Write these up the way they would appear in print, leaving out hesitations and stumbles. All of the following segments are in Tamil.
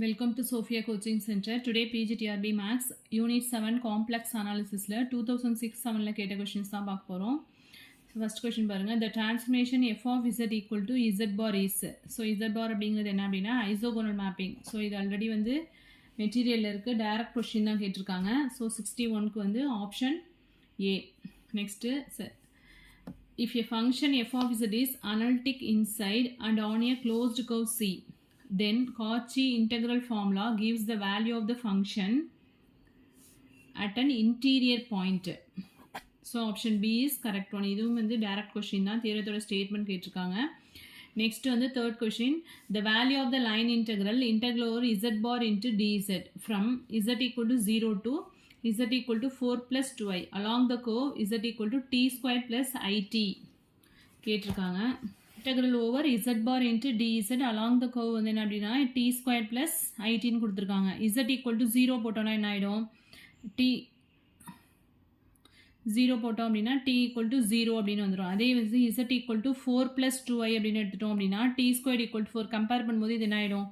Welcome to Sophia Coaching Center. Today PGTRB Max Unit 7 Complex Analysis 2006-7 கேட்ட questions தான் பார்க்க போறோம். First question பாருங்க. The transformation f of z equal to z bar is. So z bar அப்படிங்கிறது என்ன அப்படின்னா isogonal mapping. So இது ஆல்ரெடி வந்து மெட்டீரியல்ல இருக்கு டைரக்ட் கொஸ்டின் தான் கேட்டிருக்காங்க. So 61க்கு வந்து option A. Next if a function f of z is analytic inside and on a closed curve C, then Cauchy integral formula gives the value of the function at an interior point. So option B is correct one. இதுவும் வந்து direct question தான், theoretoட statement கேட்டிருக்காங்க. Next வந்து third question, the value of the line integral over z bar into dz from z equal to 0 to z equal to 4 plus 2i along the curve z equal to t square plus it கேட்டிருக்காங்க. integral over z bar into dz along the curve வந்து என்ன அப்படின்னா t square plus it ன்னு கொடுத்துருக்காங்க. z equal to 0 போட்டோம்னா என்ன ஆகிடும், t 0 போட்டோம் அப்படின்னா t equal to 0 அப்படின்னு வந்துடும். அதே வந்து z equal to 4 plus 2i அப்படின்னு எடுத்துட்டோம் அப்படின்னா t square equal to 4 compare பண்ணும்போது இது என்ன ஆகிடும்,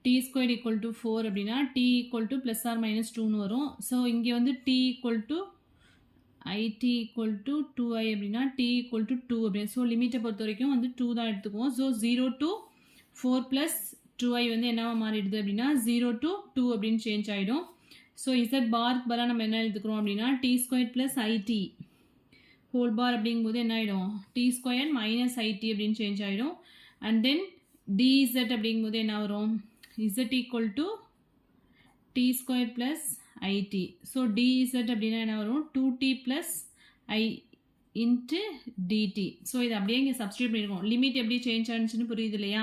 t square equal to 4 அப்படின்னா t equal to plus or minus 2ன்னு வரும். ஸோ இங்கே வந்து t equal to it equal to 2i அப்படின்னா t equal to 2 அப்படின்னு. ஸோ லிமிட்டை பொறுத்த வரைக்கும் வந்து 2 தான் எடுத்துக்குவோம். ஸோ 0 to 4 plus 2i வந்து என்னவா மாறிடுது அப்படின்னா 0 to 2 அப்படின்னு சேஞ்ச் ஆகிடும். ஸோ z பார்க்கு பதிலாக நம்ம என்ன எழுதுக்கிறோம் அப்படின்னா t square plus it whole bar அப்படிங்கும்போது என்ன ஆகிடும் t ஸ்கொயர் மைனஸ் it அப்படின்னு சேஞ்ச் ஆகிடும். அண்ட் தென் dz அப்படிங்கும்போது என்ன வரும், z equal to t square plus it. So dz அப்படின்னா என்ன வரும் 2t plus i into dt. So இது அப்படியே இங்கே சப்ஸ்டியூட் பண்ணியிருக்கோம். லிமிட் எப்படி சேஞ்ச் ஆனிச்சுன்னு புரியுது இல்லையா.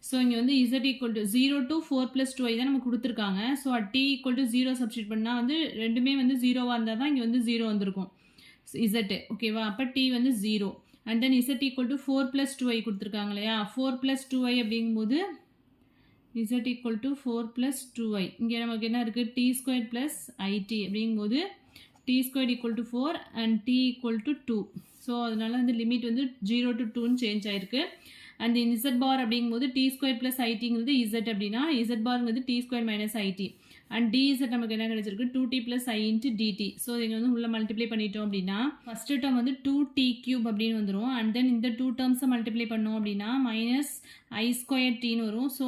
ஸோ இங்கே வந்து z equal to 0 to 4 plus 2i தான் நம்ம கொடுத்துருக்காங்க. So t equal to 0 substitute பண்ணால் வந்து ரெண்டுமே வந்து 0வாக இருந்தால் தான் இங்கே வந்து 0 வந்திருக்கும் z. ஓகேவா, அப்போ t வந்து 0. And then z equal to 4 plus 2i கொடுத்துருக்காங்க இல்லையா. 4 plus 2i அப்படிங்கும்போது z equal to 4 plus 2i. இங்கே நமக்கு என்ன இருக்குது t square plus it அப்படிங்கும்போது t square equal to 4 and t equal to 2. So அதனால வந்து லிமிட் வந்து 0 to 2ன்னு சேஞ்ச் ஆயிருக்கு. அண்ட் z bar அப்படிங்கும்போது t square plus itங்கிறது z அப்படின்னா z barங்கிறது t square minus it. And dz நமக்கு என்ன கிடைச்சிருக்கு 2t plus i into dt. So இங்கே வந்து உள்ள மல்டிப்ளை பண்ணிட்டோம் அப்படின்னா ஃபர்ஸ்ட் டேர்ம் வந்து 2t cube அப்படின்னு வந்துடும். அண்ட் தென் இந்த 2 டேர்ம்ஸை மல்டிப்ளை பண்ணோம் அப்படின்னா மைனஸ் i square tன்னு வரும். ஸோ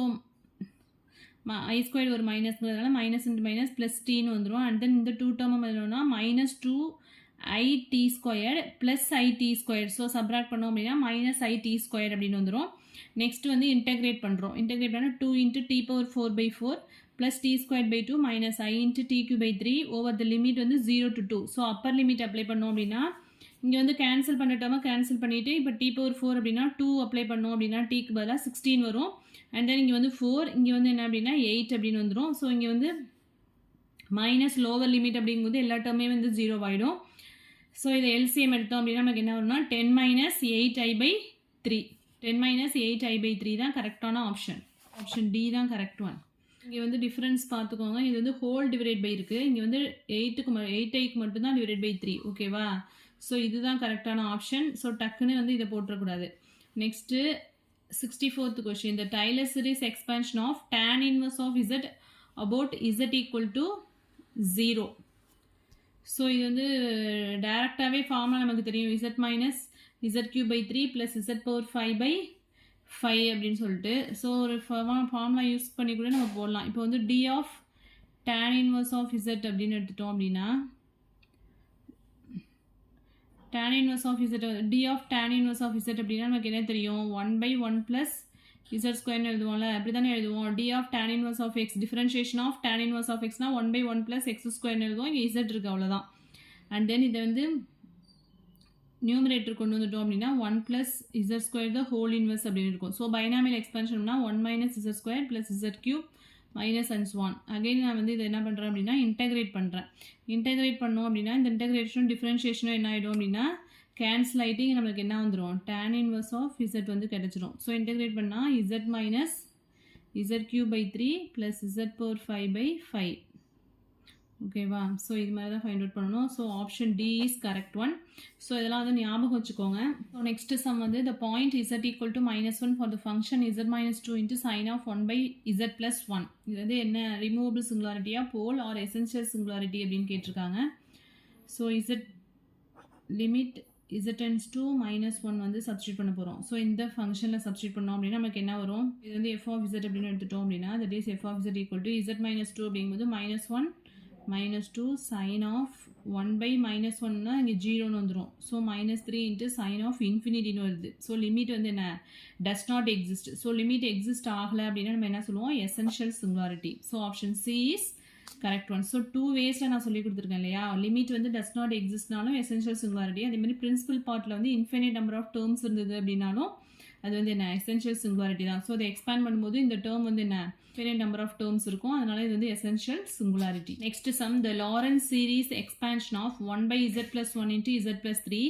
i ஸ்கொயர் ஒரு மைனஸ்ங்கிறதுனால மைனஸ் இன்ட்டு மைனஸ் ப்ளஸ் டீன்னு வந்துடும். அண்ட் தென் இந்த 2 டேர்ம் எழுதணும்னா minus 2it square plus it square. So subtract பண்ணோம் அப்படின்னா மைனஸ் it ஸ்கொயர் அப்படின்னு வந்துடும். நெக்ஸ்ட் வந்து இன்டெகிரேட் பண்ணுறோம். இன்டெகிரேட் பண்ணால் 2 into t power 4/4 plus t square by 2 minus i into t cube by 3 over the limit வந்து 0 to 2. So upper limit apply பண்ணோம் அப்படின்னா இங்கே வந்து கேன்சல் பண்ணிட்டோமா, கேன்சல் பண்ணிவிட்டு இப்போ t power 4 அப்படின்னா 2 அப்ளை பண்ணோம் அப்படின்னா டீக்கு பதிலாக 16 வரும். அண்ட் தென் இங்கே வந்து 4, இங்கே வந்து என்ன அப்படின்னா 8 அப்படின்னு வந்துடும். ஸோ இங்கே வந்து மைனஸ் லோவர் லிமிட் அப்படிங்கும்போது எல்லா டேர்மே வந்து 0 ஆகிடும். ஸோ இதை எல்சிஎம் எடுத்தோம் அப்படின்னா நமக்கு என்ன வரும்னா 10 minus 8i/3. 10 minus 8i/3 தான் கரெக்டான ஆப்ஷன். ஆப்ஷன் டி தான் கரெக்ட் ஒன். இங்கே வந்து டிஃப்ரென்ஸ் பார்த்துக்கோங்க. இது வந்து ஹோல் டிவைட் பை இருக்குது. இங்கே வந்து 8i மட்டும்தான் டிவைட் பை 3. ஓகேவா. ஸோ இதுதான் கரெக்டான ஆப்ஷன். ஸோ டக்குன்னு வந்து இதை போட்டுறக்கூடாது. Next 64th question, the Taylor series expansion of tan inverse of z about z equal to 0. So இது வந்து டைரக்டாகவே ஃபார்முலா நமக்கு தெரியும், z minus z cube by 3 plus z power 5/5 அப்படின்னு சொல்லிட்டு. ஸோ ஒரு ஃபார்முலா யூஸ் பண்ணி கூட நம்ம போடலாம். இப்போ வந்து d of tan inverse of z அப்படின்னு எடுத்துட்டோம் அப்படின்னா tan inverse of z, d of tan inverse of z அப்படின்னா நமக்கு என்ன தெரியும் 1/1 plus z ஸ்கொயர்னு எழுதுவோம்ல, அப்படி தானே எழுதுவோம். d of tan inverse of x, differentiation of tan inverse of xனா 1/1 plus x ஸ்கொயர்னு எழுதுவோம். இங்கே z இருக்குது அவ்வளோதான். அண்ட் தென் இதை வந்து நியூமரேட்டர் கொண்டு வந்துட்டோம் அப்படின்னா 1 plus z square the whole inverse அப்படின்னு இருக்கும். ஸோ பைனாமியல் எக்ஸ்பென்ஷன்னா 1 minus z square plus z cube minus and one. Again நான் வந்து இதை என்ன பண்ணுறேன் அப்படின்னா இன்டெகிரேட் பண்ணுறேன். இன்டெகிரேட் பண்ணோம் அப்படின்னா இந்த இன்டெகிரேஷனும் டிஃப்ரென்ஷியேஷனும் என்ன ஆகிடும் அப்படின்னா கேன்சல் ஆகிட்டு நம்மளுக்கு என்ன வந்துடும் tan inverse of z வந்து கிடச்சிரும். ஸோ இன்டெகிரேட் பண்ணால் z minus z cube by 3 plus z power 5/5 ஓகேவா? ஸோ இது மாதிரி தான் ஃபைண்ட் அவுட் பண்ணணும். So option D is correct one. So இதெல்லாம் வந்து ஞாபகம் வச்சுக்கோங்க. ஸோ நெக்ஸ்ட் சம் வந்து the point z equal to -1 for the function z minus 2 into sin of 1 by z plus 1. இது வந்து என்ன ரிமூவபிள் சிங்குலாரிட்டியா போல் ஆர் எசென்ஷியல் சிங்குலாரிட்டி அப்படின்னு கேட்டிருக்காங்க. So z limit z tends to -1 வந்து சப்ஸ்டியூட் பண்ண போகிறோம். ஸோ இந்த ஃபங்க்ஷனில் சப்ஸ்டியூட் பண்ணோம் அப்படின்னா நமக்கு என்ன வரும்? இது வந்து f of z அப்படின்னு எடுத்துட்டோம் அப்படின்னா that is f of z equal to z minus 2 அப்படிங்கும்போது -1 -2 sin of 1 by -1னா இங்கே 0ன்னு வந்துடும். ஸோ -3 into sin of infinity-ன்னு வருது. ஸோ லிமிட் வந்து என்ன? does not exist. So limit exist ஆகலை அப்படின்னா நம்ம என்ன சொல்லுவோம்? Essential singularity. So option C is correct one. So 2 வேஸில் நான் சொல்லி கொடுத்துருக்கேன் இல்லையா? லிமிட் வந்து டஸ் நாட் எக்ஸிஸ்ட்னாலும் எசென்ஷியல் சிங்குலாரிட்டி. அதே மாதிரி பிரின்சிபல் பார்ட்டில் வந்து இன்ஃபினிட் நம்பர் ஆஃப் டேர்ம்ஸ் இருந்தது அப்படின்னாலும் அது வந்து என்ன? எசென்ஷியல் சிங்குலாரிட்டி தான். ஸோ அதை எக்ஸ்பேண்ட் பண்ணும்போது இந்த டேர்ம் வந்து என்ன? இன்ஃபினிட் நம்பர் ஆஃப் டேர்ம்ஸ் இருக்கும். அதனால இது வந்து essential singularity. Next sum the Laurent series expansion of 1 by z plus 1 into z plus 3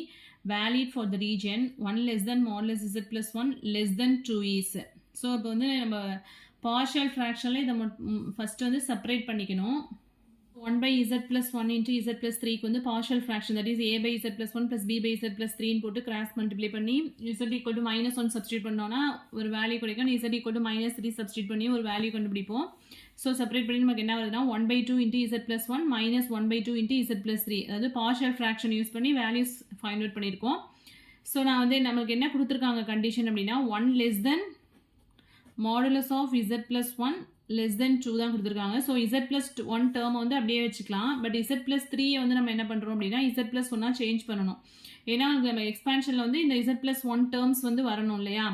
valid for the region 1 less than modulus z plus 1 less than 2 is. So இப்போ வந்து நம்ம பார்ஷியல் ஃப்ராக்ஷனில் இதை ஃபஸ்ட்டு வந்து செப்பரேட் பண்ணிக்கணும். 1 by z plus 1 into z plus 3க்கு வந்து partial fraction, that is a by z plus 1 plus b by z plus 3 போட்டு cross multiply பண்ணி z equal to -1 substitute பண்ணோம்னா ஒரு வேல்யூ கிடைக்கும். z equal to -3 substitute பண்ணி ஒரு வேல்யூ கண்டுபிடிப்போம். ஸோ செப்பரேட் பண்ணி நமக்கு என்ன வருதுன்னா 1 by 2 into z plus 1 minus 1 by 2 into z plus 3, அதாவது partial fraction யூஸ் பண்ணி வேல்யூஸ் ஃபைண்ட் அவுட் பண்ணியிருக்கோம். ஸோ நான் வந்து நமக்கு என்ன கொடுத்துருக்காங்க கண்டிஷன் அப்படின்னா 1 less than modulus of z plus 1 less than 2 தான் கொடுத்துருக்காங்க. ஸோ z plus 1 டேர்ம் வந்து அப்படியே வச்சுக்கலாம். பட் z plus 3 வந்து நம்ம என்ன பண்ணுறோம் அப்படின்னா z plus 1 சேஞ்ச் பண்ணணும். ஏன்னா நம்ம எக்ஸ்பான்ஷனில் வந்து இந்த z plus 1 டேர்ம்ஸ் வந்து வரணும் இல்லையா?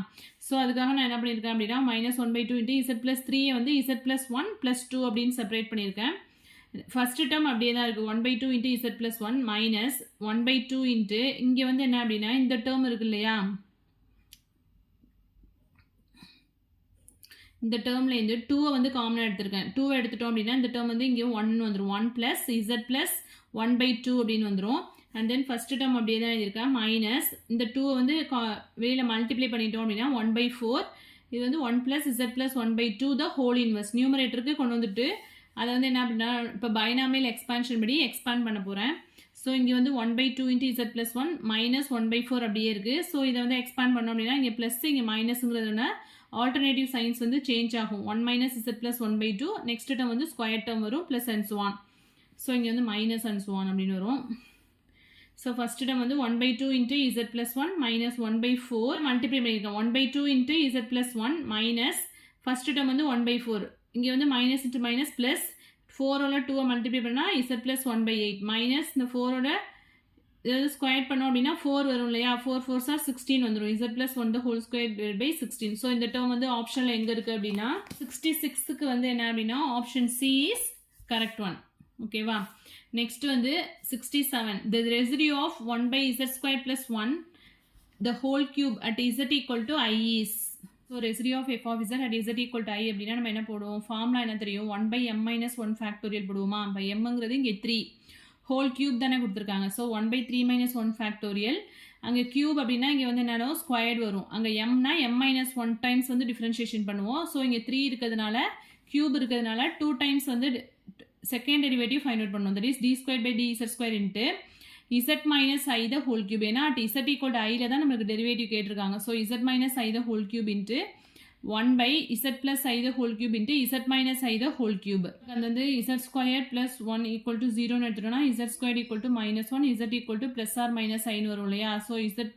ஸோ அதுக்காக நான் என்ன பண்ணியிருக்கேன் அப்படின்னா -1 by 2 into z plus 3 வந்து z plus 1 plus 2 அப்படின்னு செப்பரேட் பண்ணியிருக்கேன். ஃபர்ஸ்ட் டேர்ம் அப்படியே தான் இருக்குது. 1 by 2 into z plus 1 minus 1 by 2 into இங்கே வந்து என்ன அப்படின்னா இந்த டேர்ம் இருக்கு இல்லையா? இந்த டேர்மில் இருந்து 2 வந்து காமனாக எடுத்திருக்கேன். 2 எடுத்துட்டோம் அப்படின்னா இந்த டேர்ம் வந்து இங்கே 1 வந்துடும். 1 plus z plus 1 by 2 அப்படின்னு வந்துடும். அண்ட் தென் ஃபர்ஸ்ட் டேர்ம் அப்படியே தான் எழுதியிருக்கேன். மைனஸ் இந்த 2 வந்து வெளியில் மல்டிப்ளை பண்ணிட்டோம் அப்படின்னா 1 by 4. இது வந்து 1 plus z plus 1 by 2 the whole inverse நியூமரேட்டருக்கு கொண்டு வந்துட்டு அதை வந்து என்ன அப்படின்னா இப்போ பைனாமியல் எக்ஸ்பான்ஷன் படி எக்ஸ்பாண்ட் பண்ண போகிறேன். ஸோ இங்கே வந்து 1 by 2 into z plus 1 minus 1 by 4 அப்படியே இருக்குது. ஸோ இதை வந்து எக்ஸ்பாண்ட் பண்ணோம் அப்படின்னா இங்கே ப்ளஸ் இங்கே மைனஸுங்கிறதுனா ஆல்டர்னேட்டிவ் சைன்ஸ் வந்து சேஞ்ச் ஆகும். 1 minus z plus 1 by 2 next term வந்து ஸ்கொயர் டேர்ம் வரும் plus and so on. So இங்கே வந்து மைனஸ் அண்ட் ஸோ ஆன் அப்படின்னு வரும். ஸோ ஃபர்ஸ்ட் டேர்ம் வந்து 1 by 2 into z plus 1 minus 1 by 4 multiply பண்ணியிருக்கேன். 1 by 2 into z plus 1 minus first term வந்து 1 by 4. இங்கே வந்து மைனஸ் இன்ட்டு மைனஸ் ப்ளஸ் 4ஓட 2 மல்டிப்ளை பண்ணால் z plus 1 by 8 மைனஸ் இந்த 4ஓட இதாவது ஸ்கொயர் பண்ணோம் அப்படின்னா 4 வரும் இல்லையா? 4 4s are 16 வந்துடும். z plus 1 the whole square by 16. So இந்த டேர்ம் வந்து ஆப்ஷனில் எங்கே இருக்குது அப்படின்னா 66க்கு வந்து என்ன அப்படின்னா option C is correct one. ஓகேவா? நெக்ஸ்ட் வந்து 67 the residue of 1 by z square plus 1 the whole cube at z equal to I is. So residue of f of z at z equal to I அப்படின்னா நம்ம என்ன போடுவோம்? ஃபார்முலா என்ன தெரியும்? 1 by m minus 1 ஃபேக்டோரியல் போடுவோமா? பை எம்ங்கிறது இங்கே 3 ஹோல் கியூப் தானே கொடுத்துருக்காங்க. So 1 by 3 minus 1 factorial. அங்கே கியூப் அப்படின்னா இங்கே வந்து என்னன்னா ஸ்கொயர்டு வரும். அங்கே எம்னா m minus 1 டைம்ஸ் வந்து டிஃப்ரென்ஷியேஷன் பண்ணுவோம். ஸோ இங்கே 3 இருக்கிறதுனால கியூப் இருக்கிறதுனால 2 டைம்ஸ் வந்து செகண்ட் டெரிவேட்டிவ் ஃபைண்ட் அவுட் பண்ணணும். That is d square by dz square into z minus I the whole cube. ஏன்னா at z equal to I தான் நமக்கு டெரிவேட்டிவ் கேட்டிருக்காங்க. So z minus I the whole cube into 1 by z plus I the whole cube into z minus I the whole cube. அது வந்து z square plus 1 equal to 0 எடுத்துட்டோம்னா z square equal to -1 z equal to plus or minus I வரும் இல்லையா? ஸோ z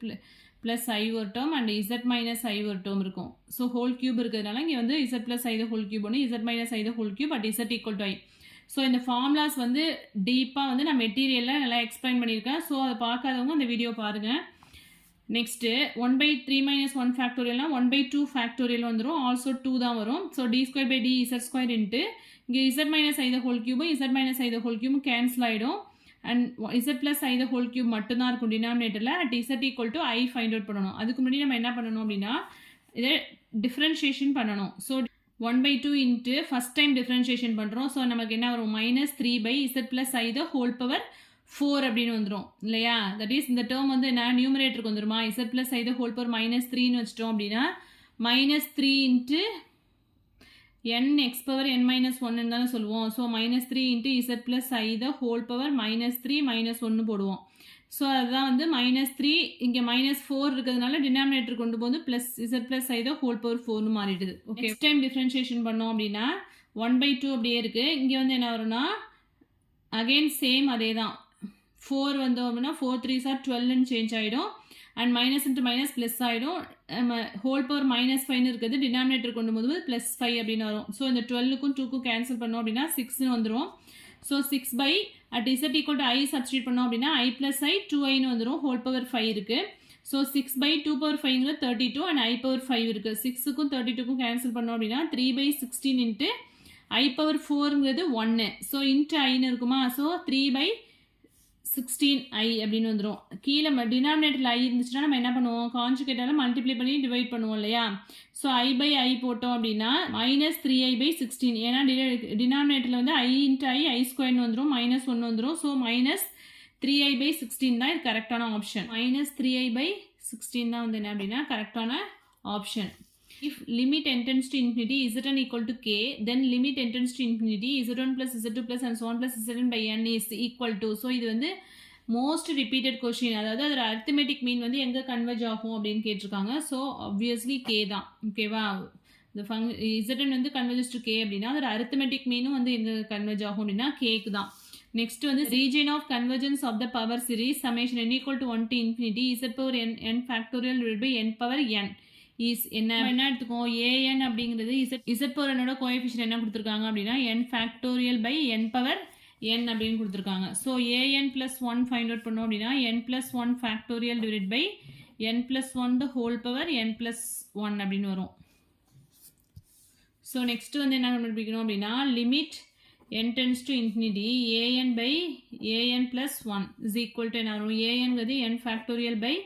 plus I ஒரு term and z minus I ஒரு டேர்ம் இருக்கும். ஸோ ஹோல் கியூப் இருக்கிறதுனால இங்கே வந்து z plus I the whole cube ஒன்று z minus I the whole cube at z equal to I. So இந்த ஃபார்முலாஸ் வந்து டீப்பாக வந்து நான் மெட்டீரியலில் நல்லா எக்ஸ்பிளைன் பண்ணியிருக்கேன். ஸோ அதை பார்க்காதவங்க அந்த வீடியோ பாருங்கள். Next 1 by 3 minus 1 ஃபேக்டோரியல்னா 1 by 2 factorial வந்துடும். ஆல்சோ 2 தான் வரும். So d square by d z square into இங்கே z minus I the whole cube z minus I the whole cube cancel ஆகிடும். And z plus I the whole cube மட்டும்தான் இருக்கும் டினாமினேட்டரில். At z equal to I find out பண்ணணும். அதுக்கு முன்னாடி நம்ம என்ன பண்ணணும் அப்படின்னா இதை டிஃப்ரென்ஷியேஷன் பண்ணணும். So 1 by 2 into first time differentiation பண்ணுறோம். ஸோ நமக்கு என்ன வரும்? -3 by z plus I the whole power 4 அப்படின்னு வந்துடும் இல்லையா? தட் இஸ் இந்த டேர்ம் வந்து என்ன நியூமரேட்டருக்கு வந்துருமா? z plus I the whole power -3ன்னு வச்சிட்டோம் அப்படின்னா -3 into n x power n minus 1 தானே சொல்லுவோம். So minus 3 into Z plus I the whole power minus 3 minus 1 போடுவோம். ஸோ அதுதான் வந்து மைனஸ் 3 இங்கே மைனஸ் 4 இருக்கிறதுனால டினாமினேட்டர் கொண்டு போது plus z plus I the whole power 4னு மாறிடுது. ஓகே, நெக்ஸ்ட் டைம் டிஃப்ரென்ஷியேஷன் பண்ணோம் அப்படின்னா 1/2 அப்படியே இருக்குது. இங்கே வந்து என்ன வரும்னா அகெயின் சேம் அதே தான். 4 வந்தோம் அப்படின்னா 4 3s are 12ன்னு சேஞ்ச் ஆகிடும். And minus into minus plus ஆகிடும். ஹோல் பவர் மைனஸ் 5ன்னு இருக்குது. டினாமினேட்டர் கொண்டு போது ப்ளஸ் 5 அப்படின்னு வரும். ஸோ இந்த 12க்கும் 2க்கும் கேன்சல் பண்ணோம் அப்படின்னா 6ன்னு வந்துடும். So 6 by at z equal to i substitute பண்ணோம் அப்படின்னா i plus i 2iன்னு வந்துடும். ஹோல் பவர் 5 இருக்குது. So 6 by 2 power 5ங்கிறது 32 and i power 5 இருக்குது. 6க்கும் 32க்கும் கேன்சல் பண்ணோம் அப்படின்னா 3 by 16 இன்ட்டு i power 4ங்கிறது 1. ஸோ இன்ட்டு ஐன்னு இருக்குமா. ஸோ 3 by 16i அப்படின்னு வந்துடும். கீழே டினாமினேட்டரில் ஐ இருந்துச்சுன்னா நம்ம என்ன பண்ணுவோம், கான்ஜுகேட்டால் மல்டிப்ளை பண்ணி டிவைட் பண்ணுவோம் இல்லையா. ஸோ ஐ பை ஐ போட்டோம் அப்படின்னா மைனஸ் 3i/16. ஏன்னா டினாமினேட்டரில் வந்து i இன்ட்டு ஐ ஸ்கொயர்னு வந்துடும், மைனஸ் 1 வந்துடும். ஸோ மைனஸ் 3i/16 தான் இது கரெக்டான ஆப்ஷன். மைனஸ் 3i/16 தான் வந்து என்ன அப்படின்னா கரெக்டான option. If limit n tends to infinity zn equal to k, then limit n tends to infinity z1 plus z2 plus and so on plus zn by n is equal to. So இது வந்து மோஸ்ட் ரிப்பீட்டட் கொஷின். அதாவது அதோட அரித்மெட்டிக் மீன் வந்து எங்கே கன்வெர்ஜ் ஆகும் அப்படின்னு கேட்டிருக்காங்க. ஸோ ஆப்வியஸ்லி கே தான். ஓகேவா, இந்த zn வந்து கன்வெர்ஜஸ் டு கே அப்படின்னா அதோட அரித்மெட்டிக் மீனும் வந்து எங்கே கன்வெர்ஜ் ஆகும் அப்படின்னா கேக்கு தான். நெக்ஸ்ட் வந்து region of convergence of the power series summation n equal to 1 to infinity z power n factorial divided by n power n is என்ன எடுத்துக்கோம். ஏஎன் அப்படிங்கிறது இசட் பவர் என்னோட கோஎஃபிஷியன்ட் என்ன கொடுத்துருக்காங்க அப்படின்னா n factorial by n power n அப்படின்னு கொடுத்துருக்காங்க. So a n plus 1 find out பண்ணோம் அப்படின்னா n + 1 factorial divide by n + 1 the whole power n + 1 அப்படின்னு வரும். ஸோ நெக்ஸ்ட் வந்து என்ன கண்டுபிடிக்கணும் அப்படின்னா limit n tends to infinity an by an + 1 is equal to என்ன வரும், ஏஎன்கிறது n factorial by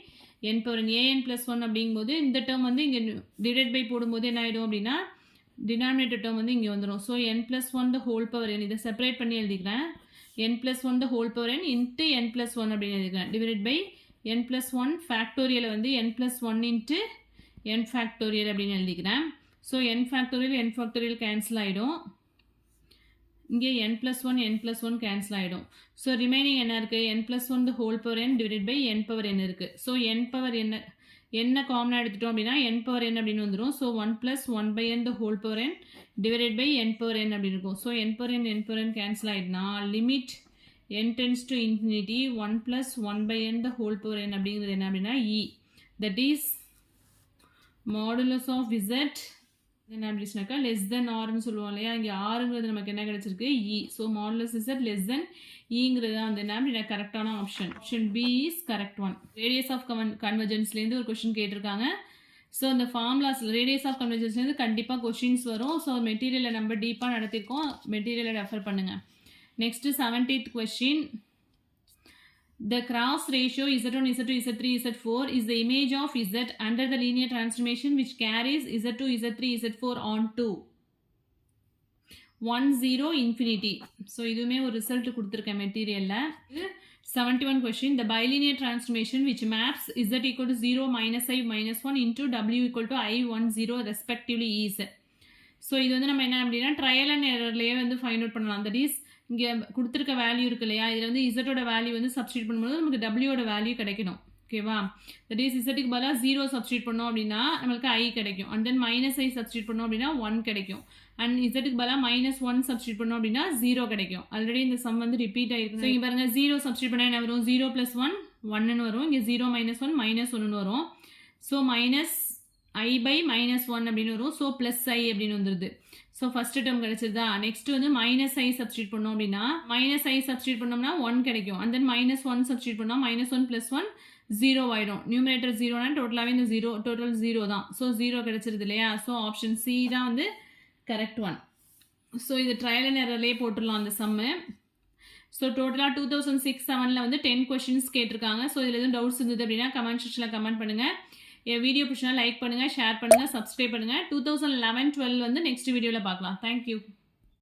n power an plus 1 அப்படிங்கும்போது இந்த டேர்ம் வந்து இங்கே டிவைட் பை போடும்போது என்ன ஆகிடும் அப்படின்னா டினாமினேட்டர் டேர்ம் வந்து இங்கே வந்துடும். So n + 1 the whole power n, இதை செப்பரேட் பண்ணி எழுதிக்கிறேன். n + 1 the whole power n into n + 1 அப்படின்னு எழுதிக்கிறேன். டிவைட் பை n + 1 ஃபேக்டோரியலை வந்து n + 1 இன்ட்டு n ஃபேக்டோரியல் அப்படின்னு எழுதிக்கிறேன். ஸோ n ஃபேக்டோரியல் கேன்சல் ஆகிடும். இங்கே n + 1 n + 1 கேன்சல் ஆகிடும். ஸோ ரிமைனிங் என்ன இருக்குது, n + 1 the whole power n divide by n power n இருக்குது. ஸோ n power என்ன காமனாக எடுத்துட்டோம் அப்படின்னா n power n அப்படின்னு வந்துடும். So 1 + 1/n the whole power n divide by n power n அப்படின்னு இருக்கும். So n power n cancel ஆகிடுனா limit n tends to infinity 1 + 1/n the whole power n அப்படிங்கிறது என்ன அப்படின்னா e, that is modulus of z என்ன அப்படின்னாக்கா லெஸ் தென் ஆர்னு சொல்லுவோம் இல்லையா. இங்கே ஆறுங்கிறது நமக்கு என்ன கிடைச்சிருக்கு e. So modulus z less than ஈங்கிறது தான் வந்து என்ன அப்படின்னா கரெக்டான option. Option B is correct one. Radius of கன்வர்ஜென்ஸ்லேருந்து ஒரு கொஸ்டின் கேட்டிருக்காங்க. ஸோ இந்த ஃபார்முலாஸ் ரேடியஸ் ஆஃப் கன்வர்ஜென்ஸ்லேருந்து கண்டிப்பாக கொஸ்டின்ஸ் வரும். ஸோ மெட்டீரியலை நம்ம டீப்பாக நடத்திருக்கோம், மெட்டீரியலை ரெஃபர் பண்ணுங்கள். Next 17th question. The cross ratio z1, z2, z3, z4 is the image of z under the linear transformation which carries z2, z3, z4 on to 1 0 infinity. So இதுமே ஒரு ரிசல்ட் கொடுத்துருக்கேன் மெட்டீரியலில். 71 question. The bilinear transformation which maps z equal to 0, -i, -1 into w equal to i, 1, 0 respectively is. So இது வந்து நம்ம என்ன அப்படின்னா ட்ரையல் அண்ட் எரர்லேயே வந்து ஃபைண்ட் அவுட் பண்ணலாம். தட் இஸ் இங்கே கொடுத்துருக்க வேல்யூ இருக்கு இல்லையா, இதில் வந்து இசட்டோட வேல்யூ வந்து சப்ஸ்டியூட் பண்ணும்போது நமக்கு டபிள்யூட வேல்யூ கிடைக்கணும். ஓகேவா, தட் இஸ் இசட்டுக்கு பதிலாக 0 சப்ஸ்டியூட் பண்ணோம் அப்படின்னா நம்மளுக்கு ஐ கிடைக்கும். அண்ட் தென் -i சப்ஸ்டியூட் பண்ணோம் அப்படின்னா 1 கிடைக்கும். அண்ட் இசட்டுக்கு பதிலாக -1 சப்ஸ்டியூட் பண்ணோம் அப்படின்னா 0 கிடைக்கும். ஆல்ரெடி இந்த சம் வந்து ரிப்பீட் ஆகிருக்கு. ஸோ இங்கே பாருங்கள் 0 சப்ஸ்டியூட் பண்ணால் என்ன வரும், 0 + 1 1ன்னு வரும். இங்கே 0 - 1 -1ன்னு வரும். ஸோ -i/-1 அப்படின்னு வரும். ஸோ +i அப்படின்னு வந்துடுது. ஸோ ஃபஸ்ட்டு டேர்ம் கிடச்சிருதா. நெக்ஸ்ட் வந்து -i சப்ஸ்டியூட் பண்ணோம் அப்படின்னா -i சப்ஸ்டியூட் பண்ணோம்னா 1 கிடைக்கும். அண்ட் தென் -1 சப்ஸ்டியூட் பண்ணால் -1 + 1 0 ஆகிடும். நியூமரேட்டர் 0னா டோட்டலாகவே இந்த 0 டோட்டல் 0 தான். ஸோ 0 கிடச்சிருது இல்லையா. ஸோ ஆப்ஷன் சி தான் வந்து கரெக்ட் ஒன். ஸோ இது ட்ரையல் அண்ட் எரர்லேயே போட்டுடலாம் அந்த சம்மு. ஸோ டோட்டலாக 2006-07 வந்து 10 கொஷின்ஸ் கேட்டிருக்காங்க. ஸோ இதில் எதுவும் டவுட்ஸ் இருந்தது அப்படின்னா கமெண்ட் செக்ஷனில் கமெண்ட் பண்ணுங்கள். என் வீடியோ பிடிச்சினா லைக் பண்ணுங்கள், ஷேர் பண்ணுங்கள், சப்ஸ்கிரைப் பண்ணுங்கள். 2011-12 வந்து நெக்ஸ்ட் வீடியோவில் பார்க்கலாம். தேங்க்யூ.